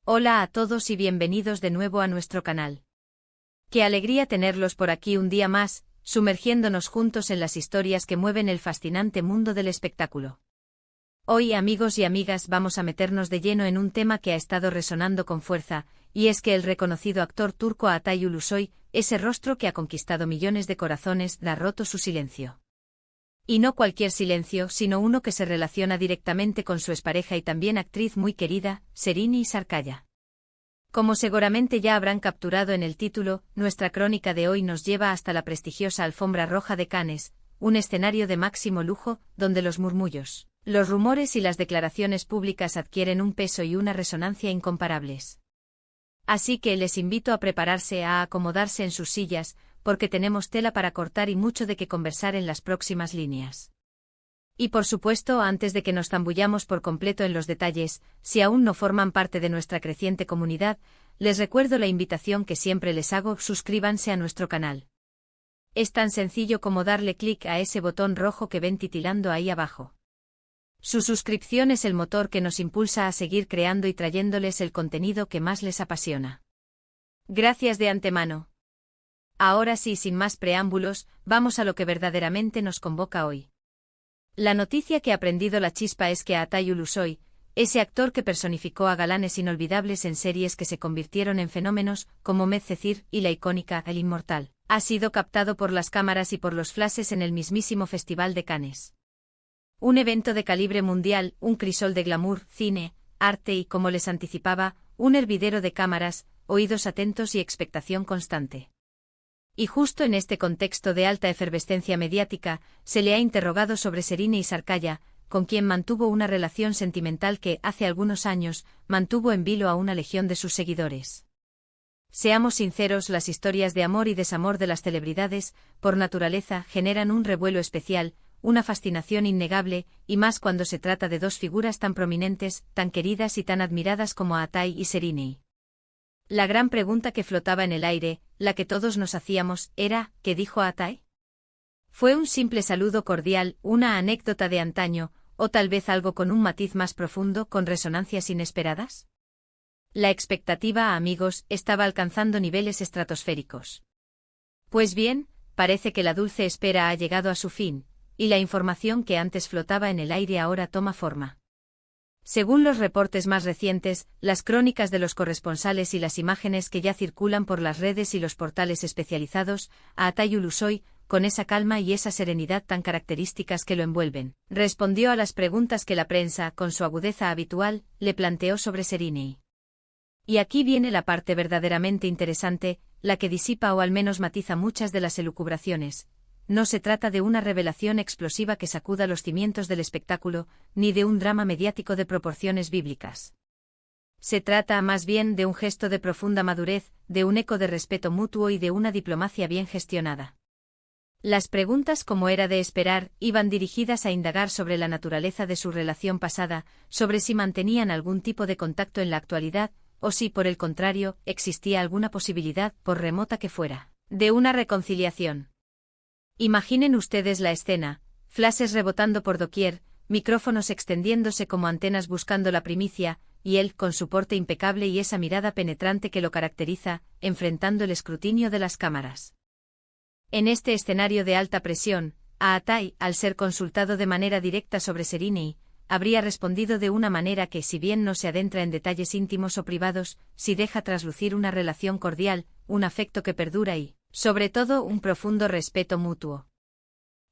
Hola a todos y bienvenidos de nuevo a nuestro canal. Qué alegría tenerlos por aquí un día más, sumergiéndonos juntos en las historias que mueven el fascinante mundo del espectáculo. Hoy, amigos y amigas, vamos a meternos de lleno en un tema que ha estado resonando con fuerza, y es que el reconocido actor turco Atay Ulusoy, ese rostro que ha conquistado millones de corazones, ha roto su silencio. Y no cualquier silencio, sino uno que se relaciona directamente con su expareja y también actriz muy querida, Serini Sarkaya. Como seguramente ya habrán capturado en el título, nuestra crónica de hoy nos lleva hasta la prestigiosa alfombra roja de Cannes, un escenario de máximo lujo, donde los murmullos, los rumores y las declaraciones públicas adquieren un peso y una resonancia incomparables. Así que les invito a prepararse, a acomodarse en sus sillas, porque tenemos tela para cortar y mucho de qué conversar en las próximas líneas. Y por supuesto, antes de que nos zambullamos por completo en los detalles, si aún no forman parte de nuestra creciente comunidad, les recuerdo la invitación que siempre les hago: suscríbanse a nuestro canal. Es tan sencillo como darle clic a ese botón rojo que ven titilando ahí abajo. Su suscripción es el motor que nos impulsa a seguir creando y trayéndoles el contenido que más les apasiona. Gracias de antemano. Ahora sí, sin más preámbulos, vamos a lo que verdaderamente nos convoca hoy. La noticia que ha prendido la chispa es que Atay Ulusoy, ese actor que personificó a galanes inolvidables en series que se convirtieron en fenómenos, como Medcezir y la icónica El Inmortal, ha sido captado por las cámaras y por los flashes en el mismísimo Festival de Cannes. Un evento de calibre mundial, un crisol de glamour, cine, arte y, como les anticipaba, un hervidero de cámaras, oídos atentos y expectación constante. Y justo en este contexto de alta efervescencia mediática, se le ha interrogado sobre Serini Sarkaya, con quien mantuvo una relación sentimental que, hace algunos años, mantuvo en vilo a una legión de sus seguidores. Seamos sinceros, las historias de amor y desamor de las celebridades, por naturaleza, generan un revuelo especial, una fascinación innegable, y más cuando se trata de dos figuras tan prominentes, tan queridas y tan admiradas como Atay y Serini. La gran pregunta que flotaba en el aire, la que todos nos hacíamos, era: ¿qué dijo Atay? ¿Fue un simple saludo cordial, una anécdota de antaño, o tal vez algo con un matiz más profundo, con resonancias inesperadas? La expectativa, amigos, estaba alcanzando niveles estratosféricos. Pues bien, parece que la dulce espera ha llegado a su fin, y la información que antes flotaba en el aire ahora toma forma. Según los reportes más recientes, las crónicas de los corresponsales y las imágenes que ya circulan por las redes y los portales especializados, a Atay Ulusoy, con esa calma y esa serenidad tan características que lo envuelven, respondió a las preguntas que la prensa, con su agudeza habitual, le planteó sobre Serini. Y aquí viene la parte verdaderamente interesante, la que disipa o al menos matiza muchas de las elucubraciones. No se trata de una revelación explosiva que sacuda los cimientos del espectáculo, ni de un drama mediático de proporciones bíblicas. Se trata más bien de un gesto de profunda madurez, de un eco de respeto mutuo y de una diplomacia bien gestionada. Las preguntas, como era de esperar, iban dirigidas a indagar sobre la naturaleza de su relación pasada, sobre si mantenían algún tipo de contacto en la actualidad, o si, por el contrario, existía alguna posibilidad, por remota que fuera, de una reconciliación. Imaginen ustedes la escena: flashes rebotando por doquier, micrófonos extendiéndose como antenas buscando la primicia, y él, con su porte impecable y esa mirada penetrante que lo caracteriza, enfrentando el escrutinio de las cámaras. En este escenario de alta presión, a Atay, al ser consultado de manera directa sobre Serini, habría respondido de una manera que, si bien no se adentra en detalles íntimos o privados, sí deja traslucir una relación cordial, un afecto que perdura y, sobre todo, un profundo respeto mutuo.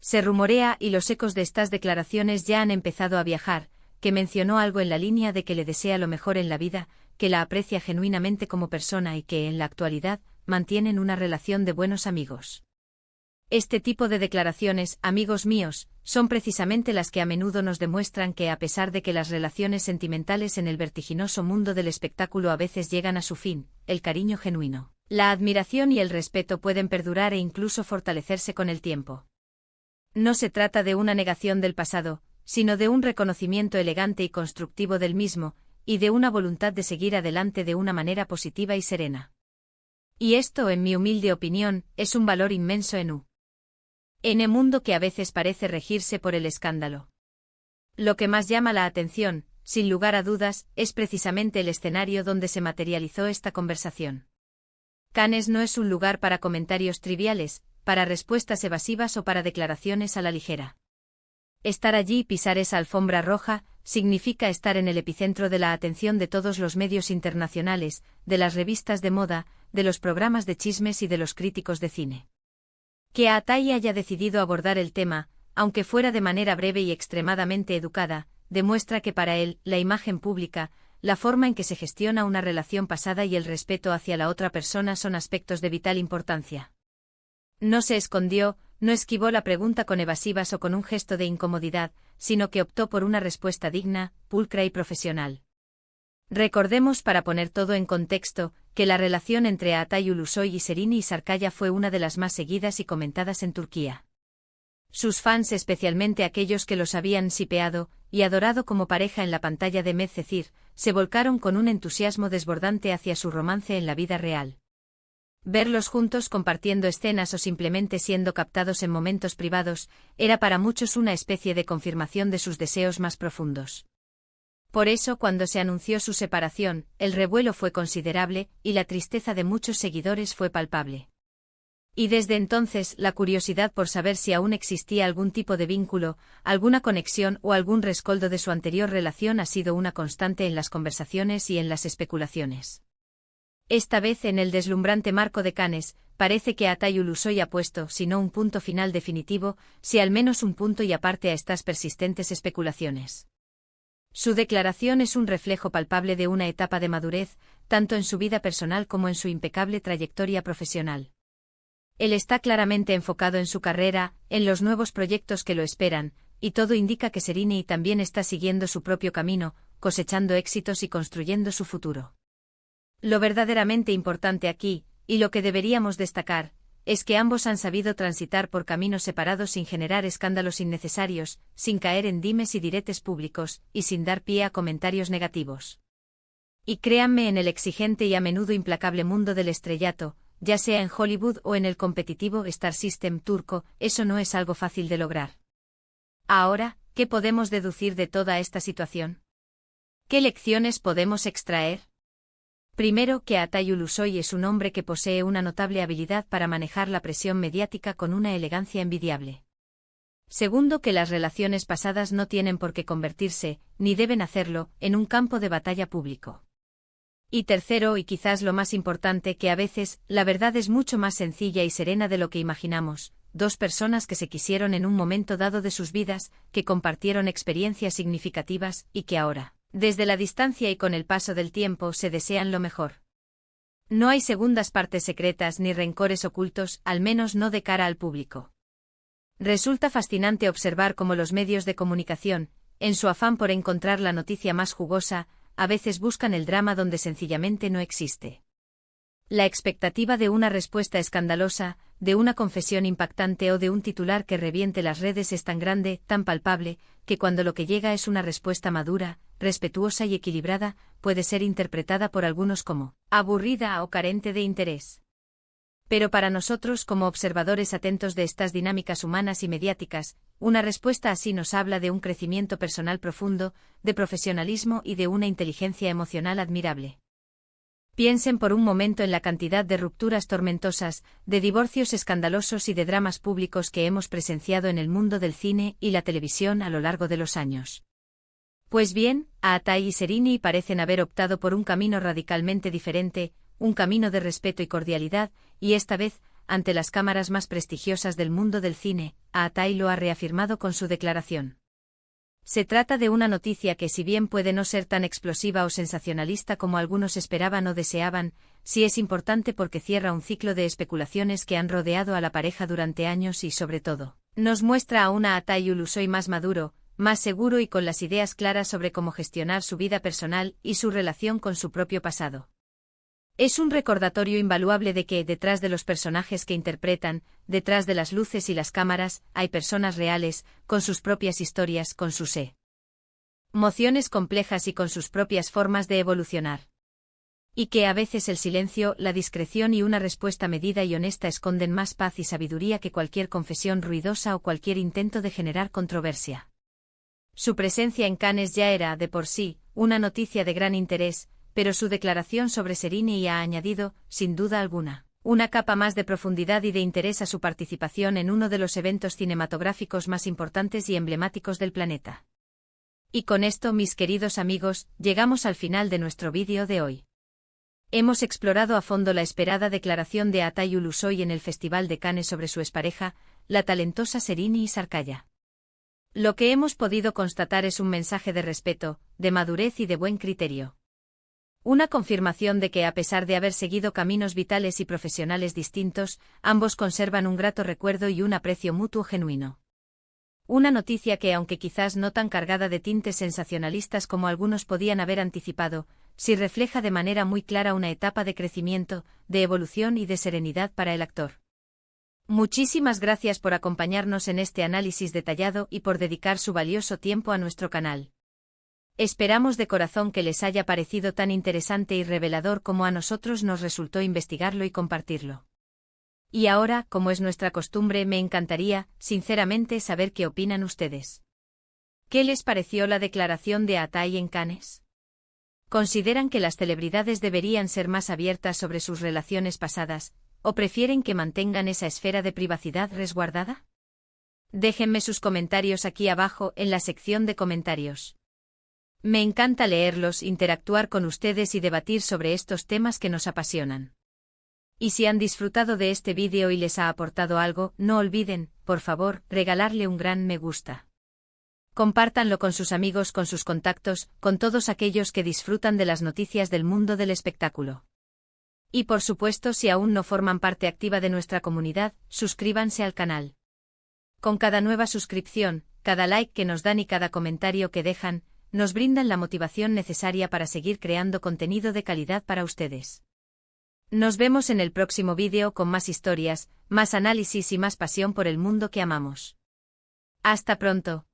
Se rumorea, y los ecos de estas declaraciones ya han empezado a viajar, que mencionó algo en la línea de que le desea lo mejor en la vida, que la aprecia genuinamente como persona y que, en la actualidad, mantienen una relación de buenos amigos. Este tipo de declaraciones, amigos míos, son precisamente las que a menudo nos demuestran que, a pesar de que las relaciones sentimentales en el vertiginoso mundo del espectáculo a veces llegan a su fin, el cariño genuino, la admiración y el respeto pueden perdurar e incluso fortalecerse con el tiempo. No se trata de una negación del pasado, sino de un reconocimiento elegante y constructivo del mismo, y de una voluntad de seguir adelante de una manera positiva y serena. Y esto, en mi humilde opinión, es un valor inmenso en un mundo que a veces parece regirse por el escándalo. Lo que más llama la atención, sin lugar a dudas, es precisamente el escenario donde se materializó esta conversación. Cannes no es un lugar para comentarios triviales, para respuestas evasivas o para declaraciones a la ligera. Estar allí y pisar esa alfombra roja significa estar en el epicentro de la atención de todos los medios internacionales, de las revistas de moda, de los programas de chismes y de los críticos de cine. Que Atai haya decidido abordar el tema, aunque fuera de manera breve y extremadamente educada, demuestra que para él, la imagen pública, la forma en que se gestiona una relación pasada y el respeto hacia la otra persona son aspectos de vital importancia. No se escondió, no esquivó la pregunta con evasivas o con un gesto de incomodidad, sino que optó por una respuesta digna, pulcra y profesional. Recordemos, para poner todo en contexto, que la relación entre Atay Ulusoy y Serini Sarkaya fue una de las más seguidas y comentadas en Turquía. Sus fans, especialmente aquellos que los habían shipeado y adorado como pareja en la pantalla de Medcezir, se volcaron con un entusiasmo desbordante hacia su romance en la vida real. Verlos juntos compartiendo escenas o simplemente siendo captados en momentos privados, era para muchos una especie de confirmación de sus deseos más profundos. Por eso, cuando se anunció su separación, el revuelo fue considerable, y la tristeza de muchos seguidores fue palpable. Y desde entonces, la curiosidad por saber si aún existía algún tipo de vínculo, alguna conexión o algún rescoldo de su anterior relación ha sido una constante en las conversaciones y en las especulaciones. Esta vez, en el deslumbrante marco de Cannes, parece que Atay Ulusoy ha puesto, si no un punto final definitivo, si al menos un punto y aparte a estas persistentes especulaciones. Su declaración es un reflejo palpable de una etapa de madurez, tanto en su vida personal como en su impecable trayectoria profesional. Él está claramente enfocado en su carrera, en los nuevos proyectos que lo esperan, y todo indica que Serini también está siguiendo su propio camino, cosechando éxitos y construyendo su futuro. Lo verdaderamente importante aquí, y lo que deberíamos destacar, es que ambos han sabido transitar por caminos separados sin generar escándalos innecesarios, sin caer en dimes y diretes públicos, y sin dar pie a comentarios negativos. Y créanme, en el exigente y a menudo implacable mundo del estrellato, ya sea en Hollywood o en el competitivo Star System turco, eso no es algo fácil de lograr. Ahora, ¿qué podemos deducir de toda esta situación? ¿Qué lecciones podemos extraer? Primero, que Atay Ulusoy es un hombre que posee una notable habilidad para manejar la presión mediática con una elegancia envidiable. Segundo, que las relaciones pasadas no tienen por qué convertirse, ni deben hacerlo, en un campo de batalla público. Y tercero, y quizás lo más importante, que a veces, la verdad es mucho más sencilla y serena de lo que imaginamos, dos personas que se quisieron en un momento dado de sus vidas, que compartieron experiencias significativas, y que ahora, desde la distancia y con el paso del tiempo, se desean lo mejor. No hay segundas partes secretas ni rencores ocultos, al menos no de cara al público. Resulta fascinante observar cómo los medios de comunicación, en su afán por encontrar la noticia más jugosa, a veces buscan el drama donde sencillamente no existe. La expectativa de una respuesta escandalosa, de una confesión impactante o de un titular que reviente las redes es tan grande, tan palpable, que cuando lo que llega es una respuesta madura, respetuosa y equilibrada, puede ser interpretada por algunos como aburrida o carente de interés. Pero para nosotros, como observadores atentos de estas dinámicas humanas y mediáticas, una respuesta así nos habla de un crecimiento personal profundo, de profesionalismo y de una inteligencia emocional admirable. Piensen por un momento en la cantidad de rupturas tormentosas, de divorcios escandalosos y de dramas públicos que hemos presenciado en el mundo del cine y la televisión a lo largo de los años. Pues bien, Atay y Serini parecen haber optado por un camino radicalmente diferente, un camino de respeto y cordialidad, y esta vez, ante las cámaras más prestigiosas del mundo del cine, Atay lo ha reafirmado con su declaración. Se trata de una noticia que, si bien puede no ser tan explosiva o sensacionalista como algunos esperaban o deseaban, sí es importante porque cierra un ciclo de especulaciones que han rodeado a la pareja durante años y, sobre todo, nos muestra a una Atay Ulusoy más maduro, más seguro y con las ideas claras sobre cómo gestionar su vida personal y su relación con su propio pasado. Es un recordatorio invaluable de que, detrás de los personajes que interpretan, detrás de las luces y las cámaras, hay personas reales, con sus propias historias, con sus emociones complejas y con sus propias formas de evolucionar. Y que a veces el silencio, la discreción y una respuesta medida y honesta esconden más paz y sabiduría que cualquier confesión ruidosa o cualquier intento de generar controversia. Su presencia en Cannes ya era, de por sí, una noticia de gran interés, pero su declaración sobre Serini ha añadido, sin duda alguna, una capa más de profundidad y de interés a su participación en uno de los eventos cinematográficos más importantes y emblemáticos del planeta. Y con esto, mis queridos amigos, llegamos al final de nuestro vídeo de hoy. Hemos explorado a fondo la esperada declaración de Atay Ulusoy en el Festival de Cannes sobre su expareja, la talentosa Serini Sarkaya. Lo que hemos podido constatar es un mensaje de respeto, de madurez y de buen criterio. Una confirmación de que, a pesar de haber seguido caminos vitales y profesionales distintos, ambos conservan un grato recuerdo y un aprecio mutuo genuino. Una noticia que, aunque quizás no tan cargada de tintes sensacionalistas como algunos podían haber anticipado, sí refleja de manera muy clara una etapa de crecimiento, de evolución y de serenidad para el actor. Muchísimas gracias por acompañarnos en este análisis detallado y por dedicar su valioso tiempo a nuestro canal. Esperamos de corazón que les haya parecido tan interesante y revelador como a nosotros nos resultó investigarlo y compartirlo. Y ahora, como es nuestra costumbre, me encantaría, sinceramente, saber qué opinan ustedes. ¿Qué les pareció la declaración de Atay en Cannes? ¿Consideran que las celebridades deberían ser más abiertas sobre sus relaciones pasadas, o prefieren que mantengan esa esfera de privacidad resguardada? Déjenme sus comentarios aquí abajo en la sección de comentarios. Me encanta leerlos, interactuar con ustedes y debatir sobre estos temas que nos apasionan. Y si han disfrutado de este vídeo y les ha aportado algo, no olviden, por favor, regalarle un gran me gusta. Compártanlo con sus amigos, con sus contactos, con todos aquellos que disfrutan de las noticias del mundo del espectáculo. Y por supuesto, si aún no forman parte activa de nuestra comunidad, suscríbanse al canal. Con cada nueva suscripción, cada like que nos dan y cada comentario que dejan, nos brindan la motivación necesaria para seguir creando contenido de calidad para ustedes. Nos vemos en el próximo vídeo con más historias, más análisis y más pasión por el mundo que amamos. Hasta pronto.